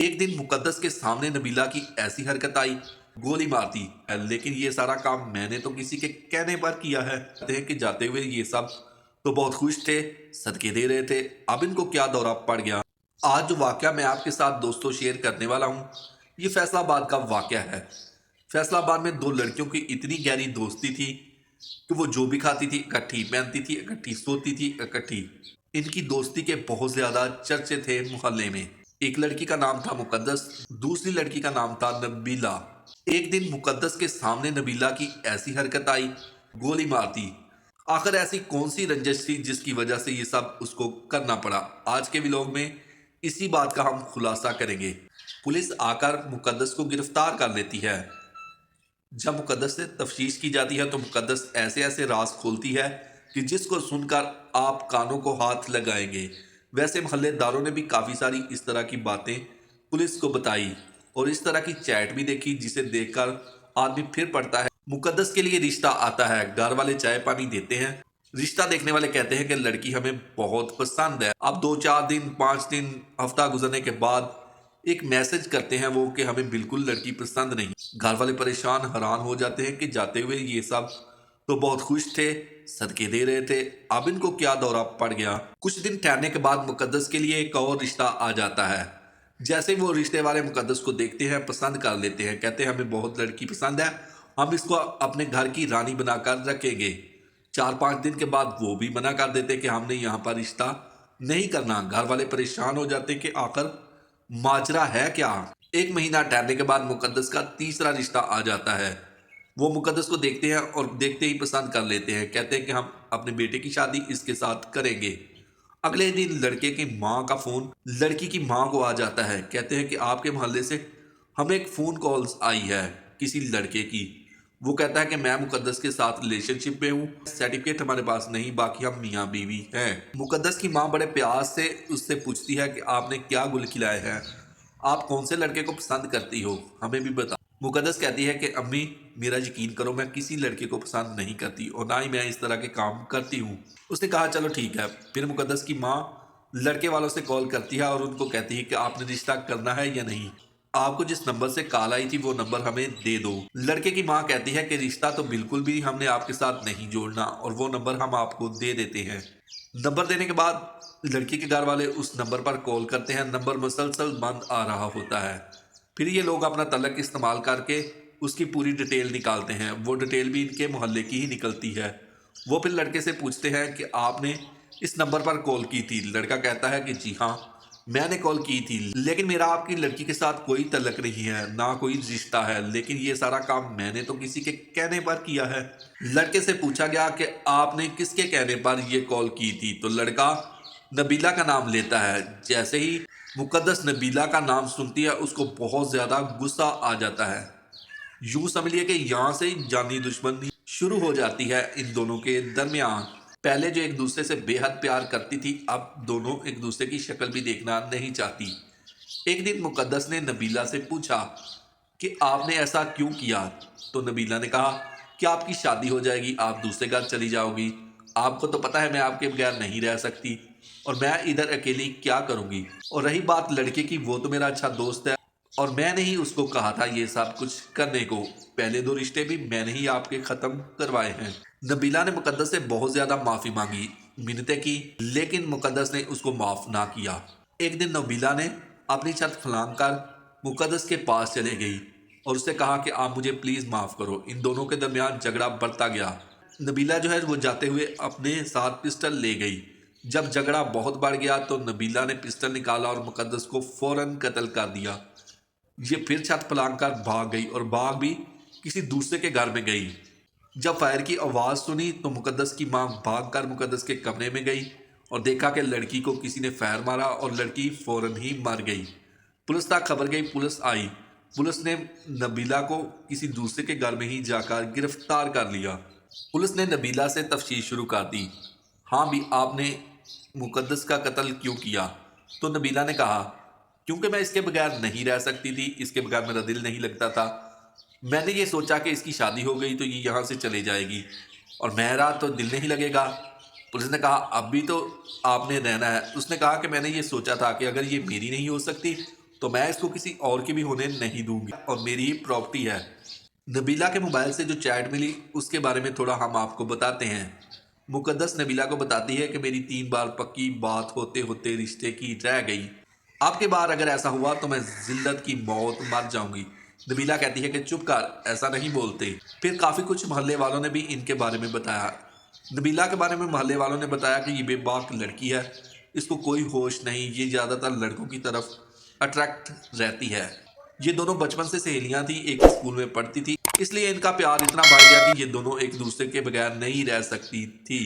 एक दिन मुकद्दस के सामने नबीला की ऐसी हरकत आई, गोली मार दी। लेकिन ये सारा काम मैंने तो किसी के कहने पर किया है। कहते हैं कि जाते हुए ये सब तो बहुत खुश थे, सदके दे रहे थे। अब इनको क्या दौरा पड़ गया। आज जो वाकया मैं आपके साथ दोस्तों शेयर करने वाला हूँ, ये फैसलाबाद का वाकया है। फैसलाबाद में दो लड़कियों की इतनी गहरी दोस्ती थी कि वो जो भी खाती थी इकट्ठी, पहनती थी इकट्ठी, सोती थी इकट्ठी। इनकी दोस्ती के बहुत ज्यादा चर्चे थे मोहल्ले में। एक लड़की का नाम था मुकद्दस, दूसरी लड़की का नाम था नबीला। एक दिन मुकद्दस के सामने नबीला की ऐसी हरकत आई, गोली मार दी। आखिर ऐसी कौन सी रंजिश थी जिसकी वजह से ये सब उसको करना पड़ा। आज के व्लॉग में इसी बात का हम खुलासा करेंगे। पुलिस आकर मुकद्दस को गिरफ्तार कर लेती है। जब मुकद्दस से तफ्तीश की जाती है तो मुकद्दस ऐसे ऐसे राज खोलती है कि जिसको सुनकर आप कानों को हाथ लगाएंगे। वैसे मोहल्लेदारों ने भी काफ़ी सारी इस तरह की बातें पुलिस को बताई और इस तरह की चैट भी देखी जिसे देखकर आदमी फिर पड़ता है। मुकद्दस के लिए रिश्ता आता है, घर वाले चाय पानी देते हैं। रिश्ता देखने वाले कहते हैं कि लड़की हमें बहुत पसंद है। अब 2 4 दिन 5 दिन हफ्ता गुजरने के बाद एक मैसेज करते हैं वो कि हमें बिल्कुल लड़की पसंद नहीं। घर वाले परेशान हैरान हो जाते हैं कि जाते हुए ये सब तो बहुत खुश थे, सदके दे रहे थे। अब इनको क्या दौरा पड़ गया। कुछ दिन ठहरने के बाद मुकद्दस के लिए एक और रिश्ता आ जाता है। जैसे वो रिश्ते वाले मुकद्दस को देखते हैं, पसंद कर लेते हैं। कहते हैं हमें बहुत लड़की पसंद है, हम इसको अपने घर की रानी बनाकर रखेंगे। 4 5 दिन के बाद वो भी मना कर देते कि हमने यहाँ पर रिश्ता नहीं करना। घर वाले परेशान हो जाते कि आखिर माजरा है क्या। एक महीना ठहरने के बाद मुकद्दस का तीसरा रिश्ता आ जाता है। वो मुकद्दस को देखते हैं और देखते ही पसंद कर लेते हैं। कहते हैं कि हम अपने बेटे की शादी इसके साथ करेंगे। अगले दिन लड़के की माँ का फोन लड़की की माँ को आ जाता है। कहते हैं कि आपके मोहल्ले से हमें एक फोन कॉल आई है किसी लड़के की। वो कहता है कि मैं मुकद्दस के साथ रिलेशनशिप में हूँ, सर्टिफिकेट हमारे पास नहीं, बाकी हम मियाँ बीवी हैं। मुकद्दस की माँ बड़े प्यार से उससे पूछती है कि आपने क्या गुल खिलाए हैं, आप कौन से लड़के को पसंद करती हो, हमें भी बता। मुकद्दस कहती है कि अम्मी मेरा यकीन करो, मैं किसी लड़के को पसंद नहीं करती और ना ही मैं इस तरह के काम करती हूँ। उसने कहा चलो ठीक है। फिर मुकद्दस की माँ लड़के वालों से कॉल करती है और उनको कहती है कि आपने रिश्ता करना है या नहीं, आपको जिस नंबर से कॉल आई थी वो नंबर हमें दे दो। लड़के की माँ कहती है कि रिश्ता तो बिल्कुल भी हमने आपके साथ नहीं जोड़ना और वो नंबर हम आपको दे देते हैं। नंबर देने के बाद लड़की के घर वाले उस नंबर पर कॉल करते हैं। नंबर मुसलसल बंद आ रहा होता है। फिर ये लोग अपना तलक इस्तेमाल करके उसकी पूरी डिटेल निकालते हैं। वो डिटेल भी इनके मोहल्ले की ही निकलती है। वो फिर लड़के से पूछते हैं कि आपने इस नंबर पर कॉल की थी। लड़का कहता है कि जी हाँ मैंने कॉल की थी, लेकिन मेरा आपकी लड़की के साथ कोई तलक नहीं है, ना कोई रिश्ता है। लेकिन ये सारा काम मैंने तो किसी के कहने पर किया है। लड़के से पूछा गया कि आपने किसके कहने पर ये कॉल की थी, तो लड़का नबीला का नाम लेता है। जैसे ही मुकद्दस नबीला का नाम सुनती है उसको बहुत ज्यादा गुस्सा आ जाता है। यूं समझिए कि यहाँ से जानी दुश्मनी शुरू हो जाती है इन दोनों के दरमियान। पहले जो एक दूसरे से बेहद प्यार करती थी, अब दोनों एक दूसरे की शक्ल भी देखना नहीं चाहती। एक दिन मुकद्दस ने नबीला से पूछा कि आपने ऐसा क्यों किया। तो नबीला ने कहा कि आपकी शादी हो जाएगी, आप दूसरे घर चली जाओगी, आपको तो पता है मैं आपके बगैर नहीं रह सकती और मैं इधर अकेली क्या करूंगी। और रही बात लड़के की, वो तो मेरा अच्छा दोस्त है और मैंने ही उसको कहा था ये सब कुछ करने को। पहले 2 रिश्ते भी मैंने ही आपके खत्म करवाए हैं। नबीला ने मुकद्दस से बहुत ज्यादा माफी मांगी, मिन्नतें की, लेकिन मुकद्दस ने उसको माफ ना किया। एक दिन नबीला ने अपनी छत फलांग कर मुकद्दस के पास चले गई और उससे कहा कि आप मुझे प्लीज माफ करो। इन दोनों के दरमियान झगड़ा बढ़ता गया। नबीला जो है वो जाते हुए अपने साथ पिस्टल ले गई। जब झगड़ा बहुत बढ़ गया तो नबीला ने पिस्टल निकाला और मुकद्दस को फौरन कत्ल कर दिया। ये फिर छत फलांग कर भाग गई और भाग भी किसी दूसरे के घर में गई। जब फायर की आवाज सुनी तो मुकद्दस की मां भागकर मुकद्दस के कमरे में गई और देखा कि लड़की को किसी ने फायर मारा और लड़की फौरन ही मर गई। पुलिस तक खबर गई, पुलिस आई। पुलिस ने नबीला को किसी दूसरे के घर में ही जाकर गिरफ्तार कर लिया। पुलिस ने नबीला से तफ्तीश शुरू कर दी। हाँ भी आपने मुकद्दस का कत्ल क्यों किया। तो नबीला ने कहा क्योंकि मैं इसके बगैर नहीं रह सकती थी, इसके बगैर मेरा दिल नहीं लगता था। मैंने ये सोचा कि इसकी शादी हो गई तो ये यहाँ से चले जाएगी और मेरा तो दिल नहीं लगेगा। पुलिस ने कहा अब भी तो आपने रहना है। उसने कहा कि मैंने ये सोचा था कि अगर ये मेरी नहीं हो सकती تو میں اس کو کسی اور کی بھی ہونے نہیں دوں گی اور میری ہی پراپرٹی ہے۔ نبیلہ کے موبائل سے جو چیٹ ملی اس کے بارے میں تھوڑا ہم آپ کو بتاتے ہیں۔ مقدس نبیلہ کو بتاتی ہے کہ میری 3 بار پکی بات ہوتے ہوتے رشتے کی رہ گئی، آپ کے بار اگر ایسا ہوا تو میں ذلت کی موت مر جاؤں گی۔ نبیلہ کہتی ہے کہ چپ کر، ایسا نہیں بولتے۔ پھر کافی کچھ محلے والوں نے بھی ان کے بارے میں بتایا۔ نبیلہ کے بارے میں محلے والوں نے بتایا کہ یہ بے باک لڑکی ہے، اس کو کوئی ہوش نہیں، یہ زیادہ تر لڑکوں کی طرف اٹریکٹ رہتی ہے۔ یہ دونوں بچپن سے سہیلیاں تھیں، ایک اسکول میں پڑھتی تھی، اس لیے ان کا پیار اتنا بڑھ گیا کہ یہ دونوں ایک دوسرے کے بغیر نہیں رہ سکتی تھی۔